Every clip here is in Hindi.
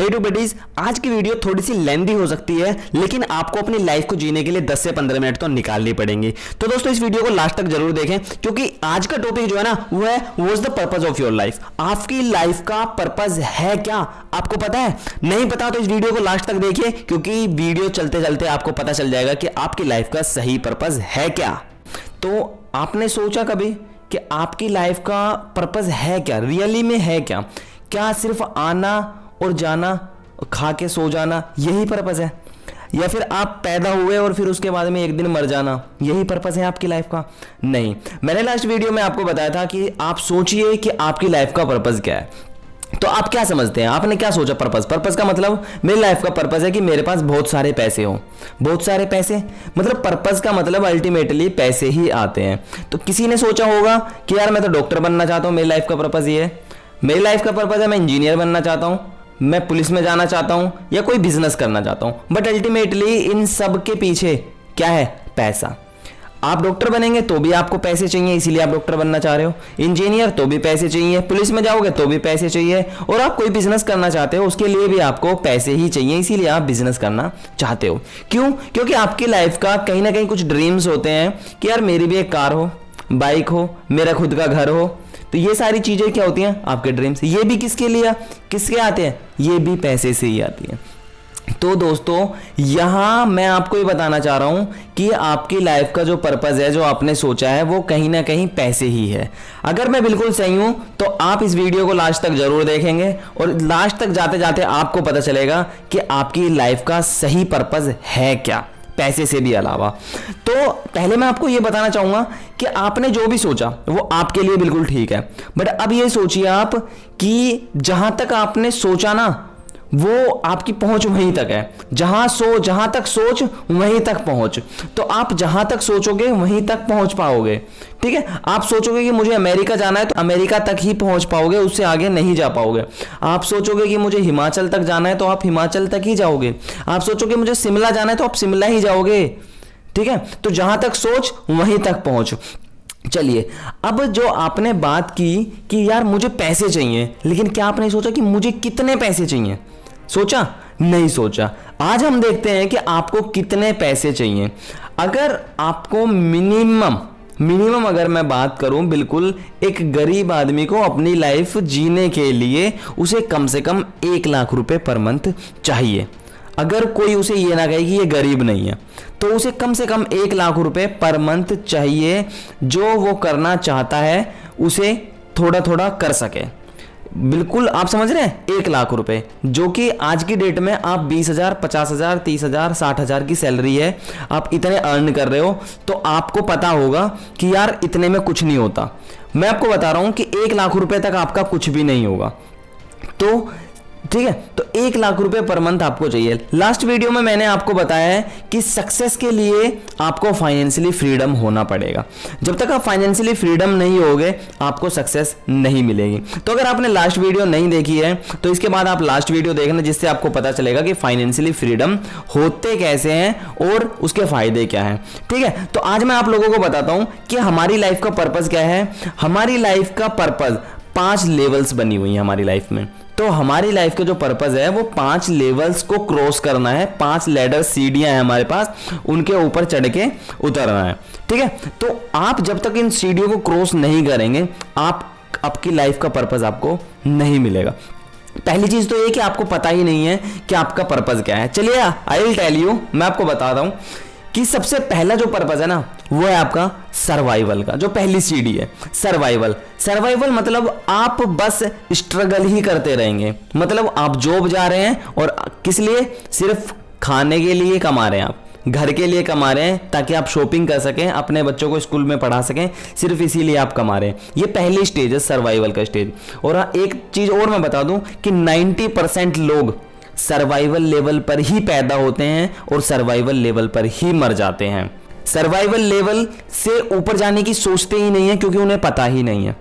हे टू बडीज, आज की वीडियो थोड़ी सी लेंथी हो सकती है, लेकिन आपको अपनी लाइफ को जीने के लिए 10 से 15 मिनट तो निकालनी पड़ेंगी। तो दोस्तों इस वीडियो को लास्ट तक जरूर देखें, क्योंकि आज का टॉपिक जो है ना वो है what's the purpose of your life. आपकी लाइफ का पर्पस है क्या, आपको पता है? नहीं पता तो इस वीडियो को लास्ट तक देखिए, क्योंकि वीडियो चलते चलते आपको पता चल जाएगा कि आपकी लाइफ का सही पर्पस है क्या। तो आपने सोचा कभी कि आपकी लाइफ का पर्पस है क्या, रियली में है क्या? क्या सिर्फ आना और जाना, खा के सो जाना, यही पर्पस है? या फिर आप पैदा हुए और फिर उसके बाद में एक दिन मर जाना, यही पर्पस है आपकी लाइफ का? नहीं। मैंने लास्ट वीडियो में आपको बताया था कि आप सोचिए कि आपकी लाइफ का पर्पस क्या है। तो आप क्या समझते हैं, आपने क्या सोचा? पर्पस का मतलब मेरी लाइफ का पर्पस है कि मेरे पास बहुत सारे पैसे हो। बहुत सारे पैसे मतलब पर्पस का मतलब अल्टीमेटली पैसे ही आते हैं। तो किसी ने सोचा होगा कि यार मैं तो डॉक्टर बनना चाहता हूं, मेरी लाइफ का पर्पस ये है। मेरी लाइफ का पर्पस है मैं इंजीनियर बनना चाहता हूं, मैं पुलिस में जाना चाहता हूं, या कोई बिजनेस करना चाहता हूं। बट अल्टीमेटली इन सब के पीछे क्या है? पैसा। आप डॉक्टर बनेंगे तो भी आपको पैसे चाहिए, इसीलिए आप डॉक्टर बनना चाह रहे हो। इंजीनियर तो भी पैसे चाहिए, पुलिस में जाओगे तो भी पैसे चाहिए, और आप कोई बिजनेस करना चाहते हो उसके लिए भी आपको पैसे ही चाहिए, इसीलिए आप बिजनेस करना चाहते हो। क्यों? क्योंकि आपकी लाइफ का कहीं ना कहीं कुछ ड्रीम्स होते हैं कि यार मेरी भी एक कार हो, बाइक हो, मेरा खुद का घर हो। तो ये सारी चीजें क्या होती हैं? आपके ड्रीम्स। ये भी किसके लिए, किसके आते हैं? ये भी पैसे से ही आती हैं। तो दोस्तों यहां मैं आपको ये बताना चाह रहा हूं कि आपकी लाइफ का जो पर्पस है, जो आपने सोचा है, वो कहीं ना कहीं पैसे ही है। अगर मैं बिल्कुल सही हूं तो आप इस वीडियो को लास्ट तक जरूर देखेंगे, और लास्ट तक जाते जाते आपको पता चलेगा कि आपकी लाइफ का सही पर्पस है क्या, पैसे से भी अलावा। तो पहले मैं आपको यह बताना चाहूंगा कि आपने जो भी सोचा वो आपके लिए बिल्कुल ठीक है, बट अब ये सोचिए आप कि जहां तक आपने सोचा ना वो आपकी पहुंच वहीं तक है। जहां तक सोच वहीं तक पहुंच। तो आप जहां तक सोचोगे वहीं तक पहुंच पाओगे। ठीक है? आप सोचोगे कि मुझे अमेरिका जाना है तो अमेरिका तक ही पहुंच पाओगे, उससे आगे नहीं जा पाओगे। आप सोचोगे कि मुझे हिमाचल तक जाना है तो आप हिमाचल तक ही जाओगे। आप सोचोगे मुझे शिमला जाना है तो आप शिमला ही जाओगे। ठीक है? तो जहां तक सोच वहीं तक पहुंच। चलिए, अब जो आपने बात की कि यार मुझे पैसे चाहिए, लेकिन क्या आपने सोचा कि मुझे कितने पैसे चाहिए? सोचा? नहीं सोचा। आज हम देखते हैं कि आपको कितने पैसे चाहिए। अगर आपको मिनिमम अगर मैं बात करूं, बिल्कुल एक गरीब आदमी को अपनी लाइफ जीने के लिए उसे कम से कम 1 लाख रुपए पर मंथ चाहिए। अगर कोई उसे ये ना कहे कि ये गरीब नहीं है, तो उसे कम से कम 1 लाख रुपए पर मंथ चाहिए, जो वो करना चाहता है उसे थोड़ा थोड़ा कर सके। बिल्कुल आप समझ रहे हैं? 1 लाख रुपए, जो कि आज की डेट में आप 20,000, 50,000, 30,000, 60,000 की सैलरी है, आप इतने अर्न कर रहे हो, तो आपको पता होगा कि यार इतने में कुछ नहीं होता। मैं आपको बता रहा हूं कि 1 लाख रुपए तक आपका कुछ भी नहीं होगा। तो ठीक है, तो 1 लाख रुपए पर मंथ आपको चाहिए। लास्ट वीडियो में मैंने आपको बताया है कि सक्सेस के लिए आपको फाइनेंशियली फ्रीडम होना पड़ेगा। जब तक आप फाइनेंशियली फ्रीडम नहीं होगे आपको सक्सेस नहीं मिलेगी। तो अगर आपने लास्ट वीडियो नहीं देखी है तो इसके बाद आप लास्ट वीडियो देखना, जिससे आपको पता चलेगा कि फाइनेंशियली फ्रीडम होते कैसे हैं और उसके फायदे क्या हैं। ठीक है? तो आज मैं आप लोगों को बताता हूं कि हमारी लाइफ का पर्पस क्या है। हमारी लाइफ का पर्पस 5 लेवल्स बनी हुई है हमारी लाइफ में। तो हमारी लाइफ का जो पर्पस है वो 5 लेवल्स को क्रॉस करना है। 5 लैडर, सीढ़ियां हैं हमारे पास, उनके ऊपर चढ़ के उतरना है। ठीक है? तो आप जब तक इन सीढ़ियों को क्रॉस नहीं करेंगे, आपकी लाइफ का पर्पस आपको नहीं मिलेगा। पहली चीज तो ये कि आपको पता ही नहीं है कि आपका पर्पस क्या है। चलिए आई विल टेल यू, मैं आपको बताता हूं कि सबसे पहला जो पर्पस है ना वो है आपका सर्वाइवल का। जो पहली सीढ़ी है सर्वाइवल मतलब आप बस स्ट्रगल ही करते रहेंगे। मतलब आप जॉब जा रहे हैं और किस लिए? सिर्फ खाने के लिए कमा रहे हैं, आप घर के लिए कमा रहे हैं ताकि आप शॉपिंग कर सकें, अपने बच्चों को स्कूल में पढ़ा सकें, सिर्फ इसीलिए आप कमा रहे हैं। ये पहली स्टेज है, सर्वाइवल का स्टेज। और एक चीज और मैं बता दूं कि 90% लोग सर्वाइवल लेवल पर ही पैदा होते हैं और सर्वाइवल लेवल पर ही मर जाते हैं। सर्वाइवल लेवल से ऊपर जाने की सोचते ही नहीं है, क्योंकि उन्हें पता ही नहीं है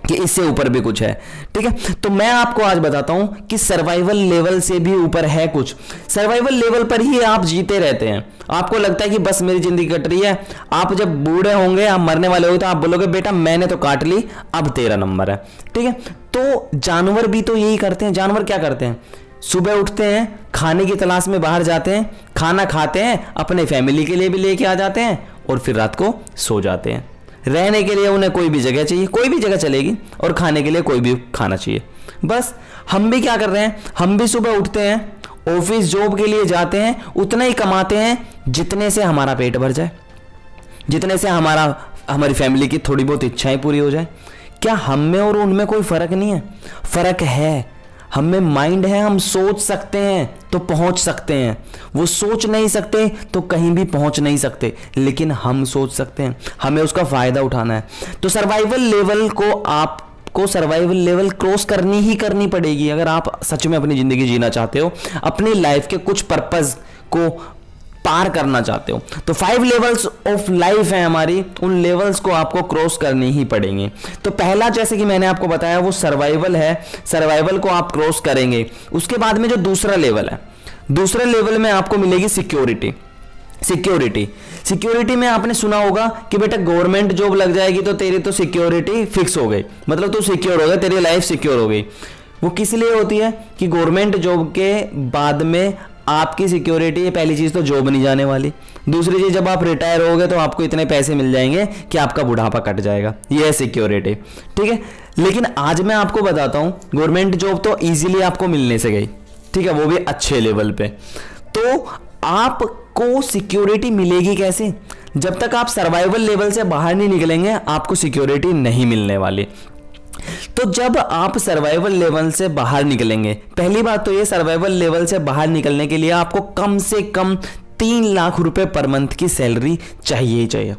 कि इससे ऊपर भी कुछ है। ठीक है? तो मैं आपको आज बताता हूं कि सर्वाइवल लेवल से भी ऊपर है कुछ। सर्वाइवल लेवल पर ही आप जीते रहते हैं। आपको लगता है कि बस मेरी जिंदगी कट रही है। आप जब बूढ़े होंगे, आप मरने वाले होंगे, तो आप बोलोगे बेटा मैंने तो काट ली, अब तेरा नंबर है। ठीक है? तो जानवर भी तो यही करते हैं। जानवर क्या करते हैं? सुबह उठते हैं, खाने की तलाश में बाहर जाते हैं, खाना खाते हैं, अपने फैमिली के लिए भी लेके आ जाते हैं और फिर रात को सो जाते हैं। रहने के लिए उन्हें कोई भी जगह चाहिए, कोई भी जगह चलेगी, और खाने के लिए कोई भी खाना चाहिए। बस हम भी क्या कर रहे हैं, हम भी सुबह उठते हैं, ऑफिस जॉब के लिए जाते हैं, उतना ही कमाते हैं जितने से हमारा पेट भर जाए, जितने से हमारी फैमिली की थोड़ी बहुत इच्छाएं पूरी हो जाए। क्या हम में और उनमें कोई फर्क नहीं है? फर्क है। हम में माइंड है, हम सोच सकते हैं तो पहुंच सकते हैं, वो सोच नहीं सकते तो कहीं भी पहुंच नहीं सकते, लेकिन हम सोच सकते हैं, हमें उसका फायदा उठाना है। तो सर्वाइवल लेवल क्रॉस करनी पड़ेगी अगर आप सच में अपनी जिंदगी जीना चाहते हो, अपनी लाइफ के कुछ पर्पस को पार करना चाहते हो। तो 5 लेवल्स ऑफ लाइफ है हमारी, उन लेवल्स को आपको क्रॉस करनी ही पड़ेंगे। तो पहला, जैसे कि मैंने आपको बताया, वो सर्वाइवल है, सर्वाइवल को आप क्रॉस करेंगे। उसके बाद में जो दूसरा लेवल है, दूसरे लेवल में आपको मिलेगी सिक्योरिटी में आपने सुना होगा कि बेटा गवर्नमेंट जॉब लग जाएगी तो तेरी तो सिक्योरिटी फिक्स हो गई, मतलब तू सिक्योर हो गया, तेरी लाइफ सिक्योर हो गई। वो किस लिए होती है कि गवर्नमेंट जॉब के बाद में आपकी सिक्योरिटी है। पहली चीज तो जॉब नहीं जाने वाली, दूसरी चीज जब आप रिटायर होगे तो आपको इतने पैसे मिल जाएंगे कि आपका बुढ़ापा कट जाएगा, ये है सिक्योरिटी, ठीक है। लेकिन आज मैं आपको बताता हूं, गवर्नमेंट जॉब तो इजीली आपको मिलने से गई, ठीक है, वो भी अच्छे लेवल पे। तो आपको सिक्योरिटी मिलेगी कैसे? जब तक आप सर्वाइवल लेवल से बाहर नहीं निकलेंगे आपको सिक्योरिटी नहीं मिलने वाली। तो जब आप सर्वाइवल लेवल से बाहर निकलेंगे, पहली बात तो ये, सर्वाइवल लेवल से बाहर निकलने के लिए आपको कम से कम 3 लाख रुपए पर मंथ की सैलरी चाहिए ही चाहिए।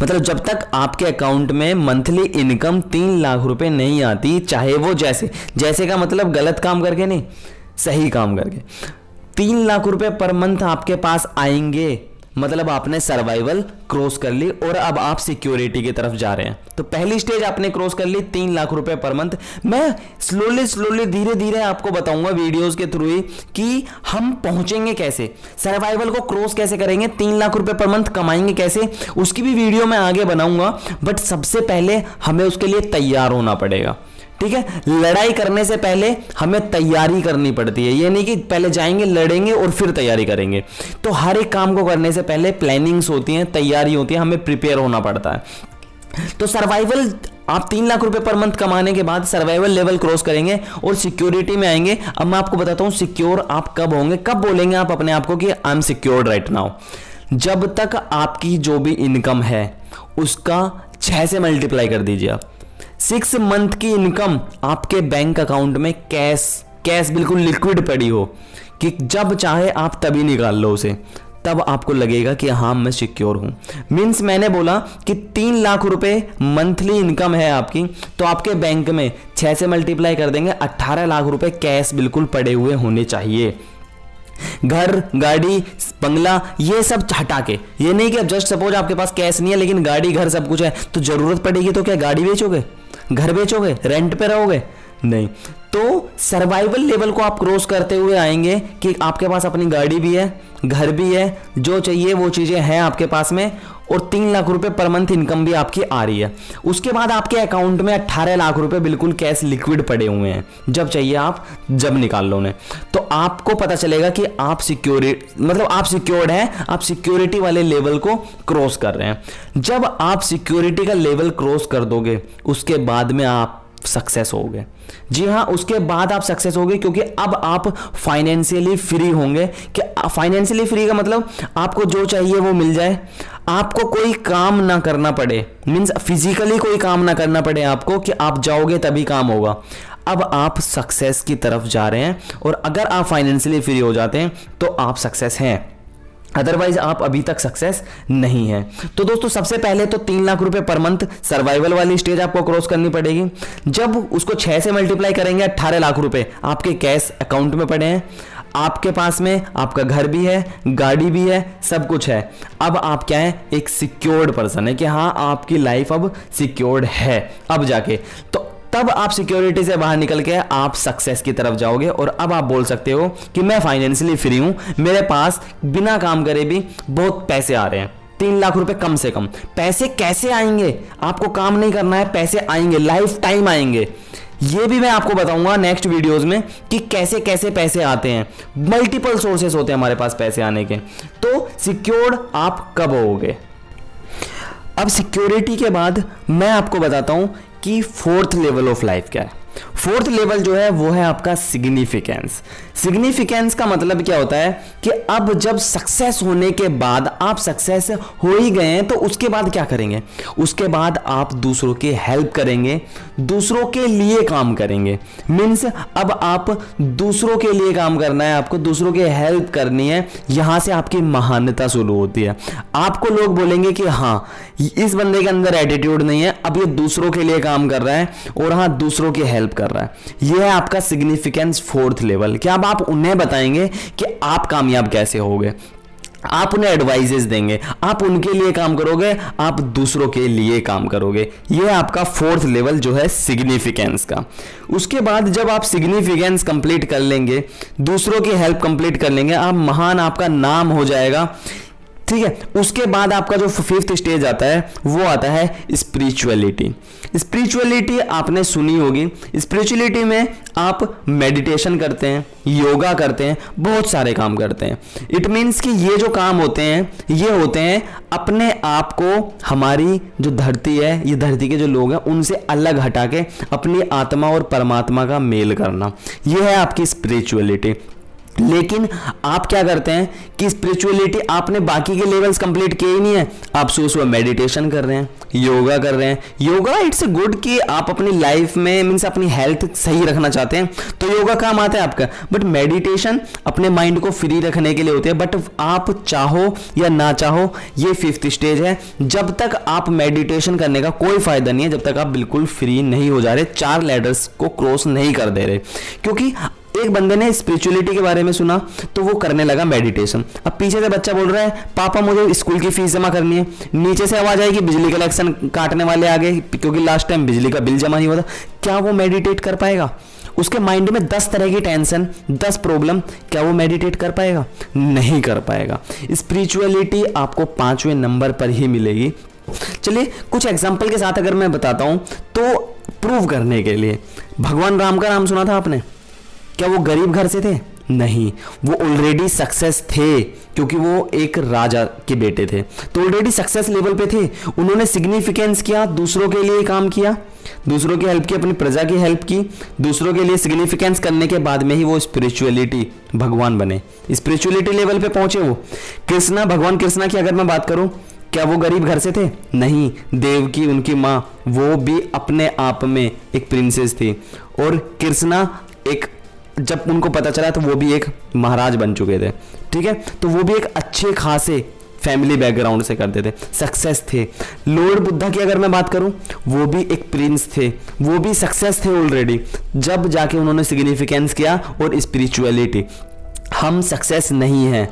मतलब जब तक आपके अकाउंट में मंथली इनकम 3 लाख रुपए नहीं आती, चाहे वो जैसे का मतलब गलत काम करके नहीं, सही काम करके 3 लाख रुपए पर मंथ आपके पास आएंगे, मतलब आपने सर्वाइवल क्रॉस कर ली और अब आप सिक्योरिटी की तरफ जा रहे हैं। तो पहली स्टेज आपने क्रॉस कर ली, 3 लाख रुपए पर मंथ। मैं स्लोली धीरे धीरे आपको बताऊंगा वीडियोस के थ्रू ही कि हम पहुंचेंगे कैसे, सर्वाइवल को क्रॉस कैसे करेंगे, 3 लाख रुपए पर मंथ कमाएंगे कैसे, उसकी भी वीडियो मैं आगे बनाऊंगा। बट सबसे पहले हमें उसके लिए तैयार होना पड़ेगा, ठीक है। लड़ाई करने से पहले हमें तैयारी करनी पड़ती है, ये नहीं कि पहले जाएंगे लड़ेंगे और फिर तैयारी करेंगे। तो हर एक काम को करने से पहले प्लानिंग्स होती हैं, तैयारी होती है, हमें प्रिपेयर होना पड़ता है। तो सर्वाइवल, आप 3 लाख रुपए पर मंथ कमाने के बाद सर्वाइवल लेवल क्रॉस करेंगे और सिक्योरिटी में आएंगे। अब मैं आपको बताता हूं सिक्योर आप कब होंगे, कब बोलेंगे आप अपने आप को कि I am secured right now. जब तक आपकी जो भी इनकम है उसका 6 से मल्टीप्लाई कर दीजिए आप। 6 मंथ की इनकम आपके बैंक अकाउंट में कैश बिल्कुल लिक्विड पड़ी हो कि जब चाहे आप तभी निकाल लो उसे, तब आपको लगेगा कि हाँ मैं सिक्योर हूं। मीन्स मैंने बोला कि 3 लाख रुपए मंथली इनकम है आपकी, तो आपके बैंक में 6 से मल्टीप्लाई कर देंगे, 18 लाख रुपए कैश बिल्कुल पड़े हुए होने चाहिए। घर, गाड़ी, बंगला, ये सब हटा के, ये नहीं कि अब जस्ट सपोज आपके पास कैश नहीं है लेकिन गाड़ी, घर सब कुछ है, तो जरूरत पड़ेगी तो क्या गाड़ी बेचोगे, घर बेचोगे, रेंट पे रहोगे? नहीं। तो सर्वाइवल लेवल को आप क्रॉस करते हुए आएंगे कि आपके पास अपनी गाड़ी भी है, घर भी है, जो चाहिए वो चीजें हैं आपके पास में, और 3 लाख रुपए पर मंथ इनकम भी आपकी आ रही है। उसके बाद आपके अकाउंट में 18 लाख रुपए बिल्कुल कैश लिक्विड पड़े हुए हैं, जब चाहिए आप जब निकाल लो उन्हें। तो आपको पता चलेगा कि आप आप सिक्योर्ड हैं, आप सिक्योरिटी वाले लेवल को क्रॉस कर रहे हैं। जब आप सिक्योरिटी का लेवल क्रॉस कर दोगे उसके बाद में आप सक्सेस होगे। जी हाँ, उसके बाद आप सक्सेस होगे, क्योंकि अब आप फाइनेंशियली फ्री होंगे। कि फाइनेंशियली फ्री का मतलब आपको जो चाहिए वो मिल जाए, आपको कोई काम ना करना पड़े, मींस फिजिकली कोई काम ना करना पड़े आपको कि आप जाओगे तभी काम होगा। अब आप सक्सेस की तरफ जा रहे हैं, और अगर आप फाइनेंशियली फ्री हो जाते हैं तो आप सक्सेस हैं, अदरवाइज आप अभी तक सक्सेस नहीं है। तो दोस्तों सबसे पहले तो 3 लाख रुपए पर मंथ सर्वाइवल वाली स्टेज आपको क्रॉस करनी पड़ेगी। जब उसको 6 से मल्टीप्लाई करेंगे, 18 लाख रुपए आपके कैश अकाउंट में पड़े हैं, आपके पास में आपका घर भी है, गाड़ी भी है, सब कुछ है। अब आप क्या है, एक सिक्योर्ड पर्सन है कि हाँ आपकी लाइफ अब सिक्योर्ड है। अब जाके तो तब आप सिक्योरिटी से बाहर निकल के आप सक्सेस की तरफ जाओगे, और अब आप बोल सकते हो कि मैं फाइनेंशियली फ्री हूं, मेरे पास बिना काम करे भी बहुत पैसे आ रहे हैं। 3 लाख रुपए कम से कम। पैसे कैसे आएंगे? आपको काम नहीं करना है, पैसे आएंगे, लाइफ टाइम आएंगे। ये भी मैं आपको बताऊंगा नेक्स्ट वीडियोस में कि कैसे कैसे पैसे आते हैं। मल्टीपल सोर्सेस होते हैं हमारे पास पैसे आने के। तो सिक्योर्ड आप कब होगे? अब सिक्योरिटी के बाद मैं आपको बताता हूं कि फोर्थ लेवल ऑफ लाइफ क्या है। फोर्थ लेवल जो है वो है आपका सिग्निफिकेंस। सिग्निफिकेंस का मतलब क्या होता है कि अब जब सक्सेस होने के बाद, आप सक्सेस हो ही गए हैं, तो उसके बाद क्या करेंगे? उसके बाद आप दूसरों की हेल्प करेंगे, दूसरों के लिए काम करेंगे। मीन्स अब आप दूसरों के लिए काम करना है, आपको दूसरों की हेल्प करनी है। यहां से आपकी महानता शुरू होती है। आपको लोग बोलेंगे कि हाँ, इस बंदे के अंदर एटीट्यूड नहीं है, अब ये दूसरों के लिए काम कर रहा है और हाँ दूसरों की हेल्प कर रहा है। यह है आपका सिग्निफिकेंस फोर्थ लेवल। क्या अब आप उन्हें बताएंगे कि आप कामयाब कैसे होगे, आप उन्हें एडवाइजेस देंगे, आप उनके लिए काम करोगे, आप दूसरों के लिए काम करोगे। यह आपका फोर्थ लेवल जो है सिग्निफिकेंस का। उसके बाद जब आप सिग्निफिकेंस कंप्लीट कर लेंगे, दूसरों की हेल्प कंप्लीट कर लेंगे, आप महान, आपका नाम हो जाएगा, ठीक है। उसके बाद आपका जो फिफ्थ स्टेज आता है वो आता है स्पिरिचुअलिटी। स्पिरिचुअलिटी आपने सुनी होगी। स्पिरिचुअलिटी में आप मेडिटेशन करते हैं, योगा करते हैं, बहुत सारे काम करते हैं। इट मीन्स कि ये जो काम होते हैं ये होते हैं अपने आप को, हमारी जो धरती है, ये धरती के जो लोग हैं उनसे अलग हटा के अपनी आत्मा और परमात्मा का मेल करना। यह है आपकी स्पिरिचुअलिटी। लेकिन आप क्या करते हैं कि स्पिरिचुअलिटी आपने बाकी के लेवल्स कंप्लीट किए ही नहीं है, आप सुबह मेडिटेशन कर रहे हैं, योगा कर रहे हैं। योगा इट्स गुड कि आप अपनी लाइफ में मीन्स अपनी हेल्थ सही रखना चाहते हैं तो योगा काम आता है आपका। बट मेडिटेशन अपने माइंड को फ्री रखने के लिए होते हैं। बट आप चाहो या ना चाहो, ये फिफ्थ स्टेज है। जब तक आप मेडिटेशन करने का कोई फायदा नहीं है जब तक आप बिल्कुल फ्री नहीं हो जा रहे, 4 लैडर्स को क्रॉस नहीं कर दे रहे। क्योंकि एक बंदे ने स्पिरिचुअलिटी के बारे में सुना तो वो करने लगा मेडिटेशन। अब पीछे से बच्चा बोल रहा है पापा मुझे स्कूल की फीस जमा करनी है, नीचे से आवाज आएगी बिजली कलेक्शन काटने वाले आ गए क्योंकि लास्ट टाइम बिजली का बिल जमा नहीं हुआ था। क्या वो मेडिटेट कर पाएगा? उसके माइंड में 10 तरह की टेंशन, 10 प्रॉब्लम, क्या वो मेडिटेट कर पाएगा? नहीं कर पाएगा। स्पिरिचुअलिटी आपको 5वें नंबर पर ही मिलेगी। चलिए कुछ एग्जाम्पल के साथ अगर मैं बताता हूं तो प्रूव करने के लिए, भगवान राम का नाम सुना था आपने? क्या वो गरीब घर से थे? नहीं, वो ऑलरेडी सक्सेस थे क्योंकि वो एक राजा के बेटे थे, तो ऑलरेडी सक्सेस लेवल पे थे। उन्होंने सिग्निफिकेंस किया, दूसरों के लिए काम किया, दूसरों की हेल्प की, अपनी प्रजा की हेल्प की, दूसरों के लिए सिग्निफिकेंस करने के बाद में ही वो स्पिरिचुअलिटी भगवान बने, स्पिरिचुअलिटी लेवल पे पहुंचे वो। कृष्णा, भगवान कृष्णा की अगर मैं बात करूं, क्या वो गरीब घर से थे? नहीं, देवकी उनकी माँ वो भी अपने आप में एक प्रिंसेस थी और कृष्णा एक, जब उनको पता चला तो वो भी एक महाराज बन चुके थे, ठीक है। तो वो भी एक अच्छे खासे फैमिली बैकग्राउंड से करते थे, सक्सेस थे। लॉर्ड बुद्धा की अगर मैं बात करूं, वो भी एक प्रिंस थे, वो भी सक्सेस थे ऑलरेडी, जब जाके उन्होंने सिग्निफिकेंस किया और स्पिरिचुअलिटी। हम सक्सेस नहीं है,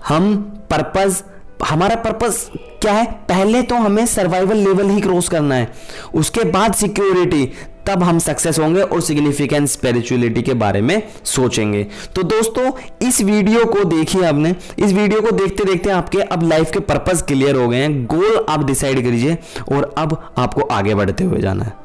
हम पर्पस, हमारा पर्पस क्या है? पहले तो हमें सर्वाइवल लेवल ही क्रॉस करना है, उसके बाद सिक्योरिटी, तब हम सक्सेस होंगे और सिग्निफिकेंस स्पिरिचुअलिटी के बारे में सोचेंगे। तो दोस्तों इस वीडियो को देखिए आपने, इस वीडियो को देखते देखते आपके अब लाइफ के पर्पस क्लियर हो गए हैं, गोल आप डिसाइड करिए और अब आपको आगे बढ़ते हुए जाना है।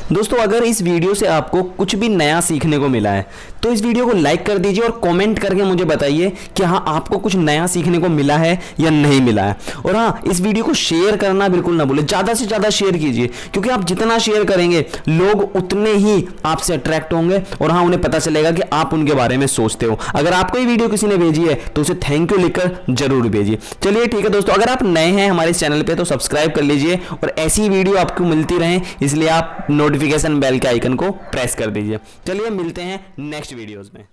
दोस्तों अगर इस वीडियो से आपको कुछ भी नया सीखने को मिला है तो इस वीडियो को लाइक कर दीजिए और कमेंट करके मुझे बताइए कि हाँ आपको कुछ नया सीखने को मिला है या नहीं मिला है। और हाँ, इस वीडियो को शेयर करना बिल्कुल ना भूलें, ज़्यादा से ज़्यादा शेयर कीजिए क्योंकि आप जितना शेयर करेंगे लोग उतने ही आपसे अट्रैक्ट होंगे और हाँ उन्हें पता चलेगा कि आप उनके बारे में सोचते हो। अगर आपको ये वीडियो किसी ने भेजी है तो उसे थैंक यू लिखकर जरूर भेजिए। चलिए ठीक है दोस्तों, अगर आप नए हैं हमारे चैनल पर तो सब्सक्राइब कर लीजिए और ऐसी वीडियो आपको मिलती रहे इसलिए आप नोटिफिकेशन बेल के आइकन को प्रेस कर दीजिए। चलिए मिलते हैं नेक्स्ट वीडियोस में।